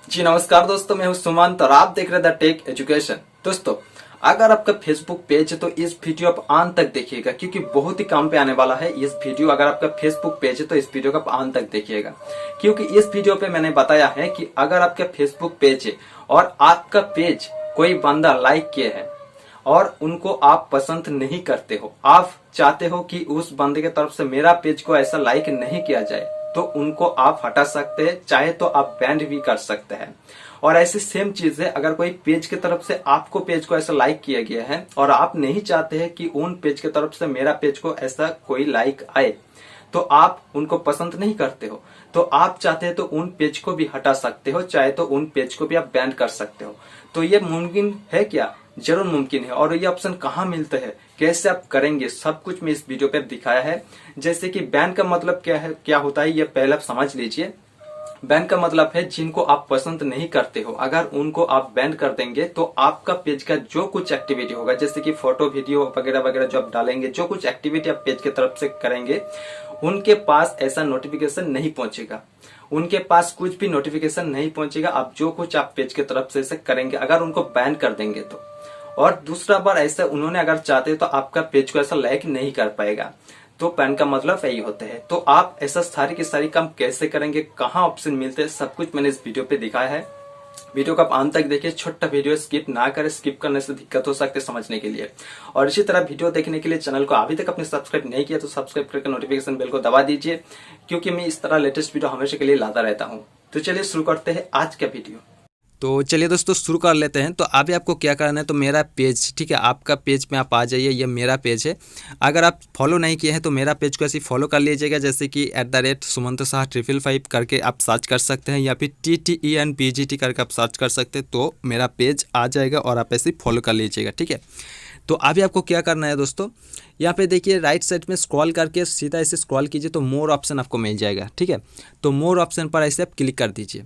जी नमस्कार दोस्तों, मैं हूं सुमंत और आप देख रहे द टेक एजुकेशन। दोस्तों, अगर आपका फेसबुक पेज है तो इस वीडियो आप अंत तक देखिएगा, क्योंकि बहुत ही काम पे आने वाला है इस वीडियो। अगर आपका फेसबुक पेज है तो इस वीडियो को आप अंत तक देखिएगा, क्योंकि इस वीडियो पे मैंने बताया है कि अगर आपका फेसबुक पेज है और आपका पेज कोई बंदा लाइक किए है और उनको आप पसंद नहीं करते हो, आप चाहते हो कि उस बंदे की तरफ से मेरा पेज को ऐसा लाइक नहीं किया जाए, तो उनको आप हटा सकते हैं, चाहे तो आप बैंड भी कर सकते हैं। और ऐसी सेम चीज है, अगर कोई पेज की तरफ से आपको पेज को ऐसा लाइक किया गया है और आप नहीं चाहते हैं कि उन पेज की तरफ से मेरा पेज को ऐसा कोई लाइक आए, तो आप उनको पसंद नहीं करते हो, तो आप चाहते हैं तो उन पेज को भी हटा सकते हो, चाहे तो उन पेज को भी आप बैन कर सकते हो। तो ये मुमकिन है क्या? जरूर मुमकिन है। और ये ऑप्शन कहाँ मिलते हैं, कैसे आप करेंगे, सब कुछ मैं इस वीडियो पे दिखाया है। जैसे कि बैन का मतलब क्या है, क्या होता है, ये पहले आप समझ लीजिए। बैन का मतलब है जिनको आप पसंद नहीं करते हो, अगर उनको आप बैन कर देंगे तो आपका पेज का जो कुछ एक्टिविटी होगा, जैसे कि फोटो वीडियो वगैरह वगैरह जो आप डालेंगे, जो कुछ एक्टिविटी आप पेज की तरफ से करेंगे, उनके पास ऐसा नोटिफिकेशन नहीं पहुंचेगा, उनके पास कुछ भी नोटिफिकेशन नहीं पहुंचेगा। आप जो कुछ आप पेज की तरफ से करेंगे, अगर उनको बैन कर देंगे तो। और दूसरा बार ऐसा उन्होंने अगर चाहते तो आपका पेज को ऐसा लाइक नहीं कर पाएगा। तो बैन का मतलब यही होता है। तो आप ऐसा सारी की सारी काम कैसे करेंगे, कहाँ ऑप्शन मिलते हैं, सब कुछ मैंने इस वीडियो पे दिखाया है। वीडियो को आप अंत तक देखिए, छोटा वीडियो स्किप ना करें, स्किप करने से दिक्कत हो सकती है समझने के लिए। और इसी तरह वीडियो देखने के लिए चैनल को अभी तक अपने सब्सक्राइब नहीं किया तो सब्सक्राइब करके नोटिफिकेशन बेल को दबा दीजिए, क्योंकि मैं इस तरह लेटेस्ट वीडियो हमेशा के लिए लाता रहता हूँ। तो चलिए शुरू करते हैं आज का वीडियो। तो चलिए दोस्तों शुरू कर लेते हैं। तो अभी आपको क्या करना है, तो मेरा पेज, ठीक है, आपका पेज में आप आ जाइए। ये मेरा पेज है। अगर आप फॉलो नहीं किए हैं तो मेरा पेज को ऐसे फॉलो कर लीजिएगा, जैसे कि @sumantasaha555 करके आप सर्च कर सकते हैं, या फिर TTENPGT करके आप सर्च कर सकते हैं, तो मेरा पेज आ जाएगा और आप ऐसे फॉलो कर लीजिएगा, ठीक है। तो अभी आपको क्या करना है दोस्तों, यहाँ पे देखिए राइट साइड में स्क्रॉल करके सीधा ऐसे स्क्रॉल कीजिए तो मोर ऑप्शन आपको मिल जाएगा, ठीक है। तो मोर ऑप्शन पर ऐसे आप क्लिक कर दीजिए।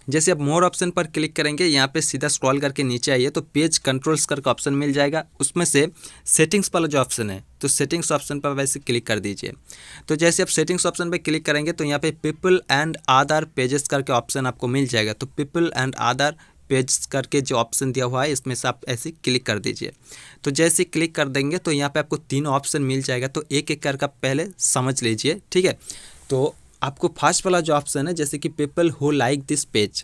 जैसे आप मोर ऑप्शन पर क्लिक करेंगे, यहाँ पे सीधा स्क्रॉल करके नीचे आइए तो पेज कंट्रोल्स करके ऑप्शन मिल जाएगा। उसमें से सेटिंग्स वाला जो ऑप्शन है, तो सेटिंग्स ऑप्शन पर वैसे क्लिक कर दीजिए। तो जैसे आप सेटिंग्स ऑप्शन पर क्लिक करेंगे तो यहाँ पे पीपल एंड अदर पेजेस करके ऑप्शन आपको मिल जाएगा। तो पीपल एंड अदर पेज करके जो ऑप्शन दिया हुआ है, इसमें से आप ऐसे क्लिक कर दीजिए। तो जैसे क्लिक कर देंगे तो यहाँ पे आपको 3 ऑप्शन मिल जाएगा। तो एक एक करके पहले समझ लीजिए, ठीक है। तो आपको फर्स्ट वाला जो ऑप्शन है, जैसे कि people who like this page,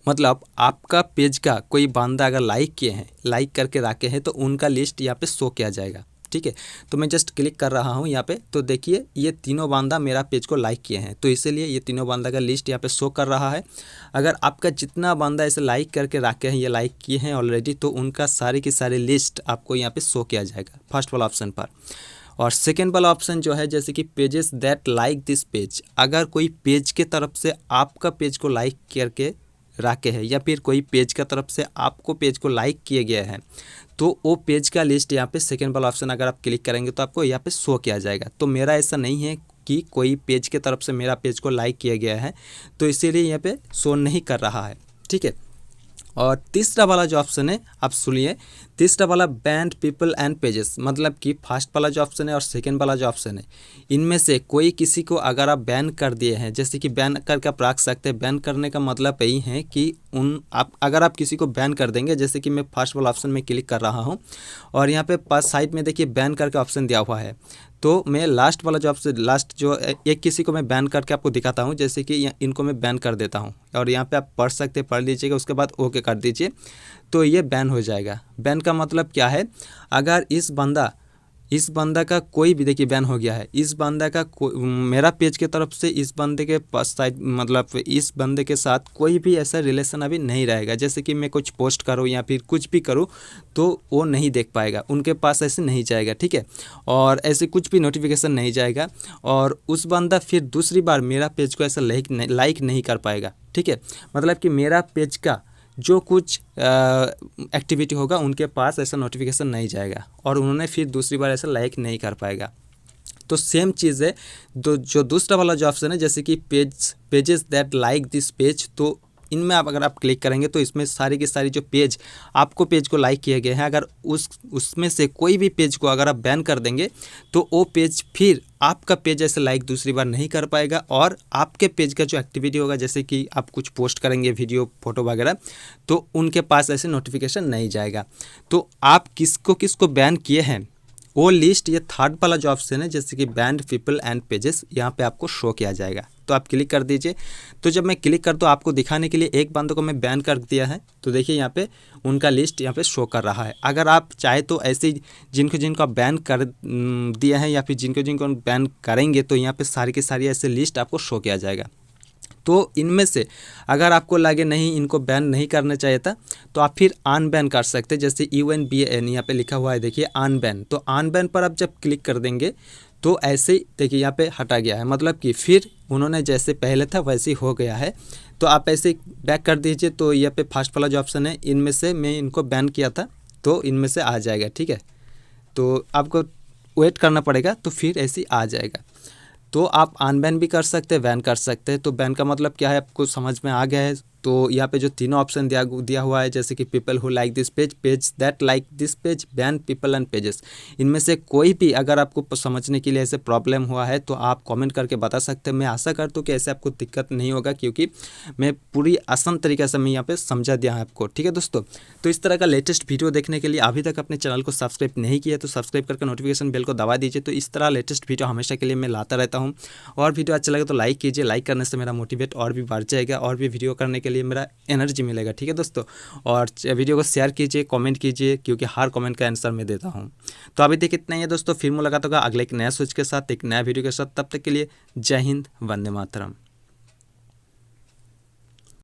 मतलब आपका पेज का कोई बंदा अगर लाइक किए हैं, लाइक करके रखे हैं, तो उनका लिस्ट यहाँ पे शो किया जाएगा, ठीक है। तो मैं जस्ट क्लिक कर रहा हूँ यहाँ पे, तो देखिए ये तीनों बंदा मेरा पेज को लाइक किए हैं, तो इसीलिए ये तीनों बंदा का लिस्ट यहाँ पे शो कर रहा है। अगर आपका जितना बंदा ऐसे लाइक करके रखे हैं, ये लाइक किए हैं ऑलरेडी, तो उनका सारी की सारी लिस्ट आपको यहाँ पे शो किया जाएगा फर्स्ट वाला ऑप्शन पर। और सेकेंड वाला ऑप्शन जो है, जैसे कि pages that like this page, अगर कोई पेज के तरफ से आपका पेज को लाइक करके रखे हैं, या फिर कोई पेज का तरफ से आपको पेज को लाइक किए गए हैं, तो वो पेज का लिस्ट यहाँ पे सेकेंड वाला ऑप्शन अगर आप क्लिक करेंगे तो आपको यहाँ पे शो किया जाएगा। तो मेरा ऐसा नहीं है कि कोई पेज के तरफ से मेरा पेज को लाइक किया गया है, तो इसीलिए यहाँ पे शो नहीं कर रहा है, ठीक है। और तीसरा वाला जो ऑप्शन है, आप सुनिए, तीसरा वाला बैंड पीपल एंड पेजेस, मतलब कि फर्स्ट वाला जो ऑप्शन है और सेकंड वाला जो ऑप्शन है, इनमें से कोई किसी को अगर आप बैन कर दिए हैं, जैसे कि बैन करके आप रख सकते हैं। बैन करने का मतलब यही है कि अगर आप किसी को बैन कर देंगे, जैसे कि मैं फर्स्ट वाला ऑप्शन में क्लिक कर रहा हूँ और यहाँ पे पास साइड में देखिए बैन करके ऑप्शन दिया हुआ है, तो मैं लास्ट वाला जो ऑप्शन, लास्ट जो एक किसी को मैं बैन करके आपको दिखाता हूँ, जैसे कि इनको मैं बैन कर देता हूँ, और यहाँ पे आप पढ़ सकते हैं, पढ़ लीजिएगा, उसके बाद ओके कर दीजिए, तो ये बैन हो जाएगा। बैन का मतलब क्या है, अगर इस बंदा का कोई भी, देखिए बैन हो गया है, इस बंदा का मेरा पेज के तरफ से इस बंदे के पास साइड, मतलब इस बंदे के साथ कोई भी ऐसा रिलेशन अभी नहीं रहेगा। जैसे कि मैं कुछ पोस्ट करूँ या फिर कुछ भी करूँ तो वो नहीं देख पाएगा, उनके पास ऐसे नहीं जाएगा, ठीक है। और ऐसे कुछ भी नोटिफिकेशन नहीं जाएगा, और उस बंदा फिर दूसरी बार मेरा पेज को ऐसा लाइक नहीं कर पाएगा, ठीक है। मतलब कि मेरा पेज का जो कुछ एक्टिविटी होगा उनके पास ऐसा नोटिफिकेशन नहीं जाएगा, और उन्होंने फिर दूसरी बार ऐसा लाइक नहीं कर पाएगा। तो सेम चीज़ है, जो दूसरा वाला जो ऑप्शन है, जैसे कि pages that like this page, तो इनमें आप अगर आप क्लिक करेंगे तो इसमें सारी की सारी जो पेज आपको पेज को लाइक किए गए हैं, अगर उसमें से कोई भी पेज को अगर आप बैन कर देंगे तो वो पेज फिर आपका पेज ऐसे लाइक दूसरी बार नहीं कर पाएगा और आपके पेज का जो एक्टिविटी होगा, जैसे कि आप कुछ पोस्ट करेंगे वीडियो फोटो वगैरह, तो उनके पास ऐसे नोटिफिकेशन नहीं जाएगा। तो आप किसको किसको बैन किए हैं वो लिस्ट, ये थर्ड वाला जो ऑप्शन है जैसे कि बैंड पीपल एंड पेजेस, यहाँ पे आपको शो किया जाएगा। तो आप क्लिक कर दीजिए। तो जब मैं क्लिक कर दूँ आपको दिखाने के लिए एक बंदे को मैं बैन कर दिया है, तो देखिए यहाँ पे उनका लिस्ट यहाँ पे शो कर रहा है। अगर आप चाहे तो ऐसे जिनको जिनको आप बैन कर दिया है या फिर जिनको जिनको बैन करेंगे तो यहाँ पे सारी की सारी ऐसे लिस्ट आपको शो किया जाएगा। तो इनमें से अगर आपको लगे नहीं इनको बैन नहीं करना चाहिए था तो आप फिर अनबैन कर सकते हैं, जैसे UNBAN यहाँ पे लिखा हुआ है देखिए अनबैन। तो अनबैन पर आप जब क्लिक कर देंगे तो ऐसे ही देखिए यहाँ पे हटा गया है, मतलब कि फिर उन्होंने जैसे पहले था वैसे ही हो गया है। तो आप ऐसे बैक कर दीजिए। तो यहाँ पे फर्स्ट वाला जो ऑप्शन है इनमें से मैं इनको बैन किया था तो इनमें से आ जाएगा, ठीक है। तो आपको वेट करना पड़ेगा तो फिर ऐसे ही आ जाएगा। तो आप अनबैन भी कर सकते हैं, बैन कर सकते हैं। तो बैन का मतलब क्या है आपको समझ में आ गया है। तो यहाँ पे जो तीनों ऑप्शन दिया हुआ है जैसे कि people who like this page, page that like this page, ban people and pages, इनमें से कोई भी अगर आपको समझने के लिए ऐसे प्रॉब्लम हुआ है तो आप कमेंट करके बता सकते हैं। मैं आशा करता हूँ कि ऐसे आपको दिक्कत नहीं होगा क्योंकि मैं पूरी आसान तरीके से मैं यहाँ पे समझा दिया है आपको, ठीक है दोस्तों। तो इस तरह का लेटेस्ट वीडियो देखने के लिए अभी तक अपने चैनल को सब्सक्राइब नहीं किया तो सब्सक्राइब करके नोटिफिकेशन बेल को दबा दीजिए। तो इस तरह लेटेस्ट वीडियो हमेशा के लिए मैं लाता रहता हूँ। और वीडियो अच्छा लगे तो लाइक कीजिए, लाइक करने से मेरा मोटिवेट और भी बढ़ जाएगा और भी वीडियो करने के लिए मेरा एनर्जी मिलेगा, ठीक है दोस्तों। और वीडियो को शेयर कीजिए, कमेंट कीजिए क्योंकि हर कमेंट का आंसर मैं देता हूं। तो अभी तक इतना ही है दोस्तों, फिर मुलाकात होगा अगले एक नया सोच के साथ, एक नया वीडियो के साथ। तब तक के लिए जय हिंद, वंदे मातरम।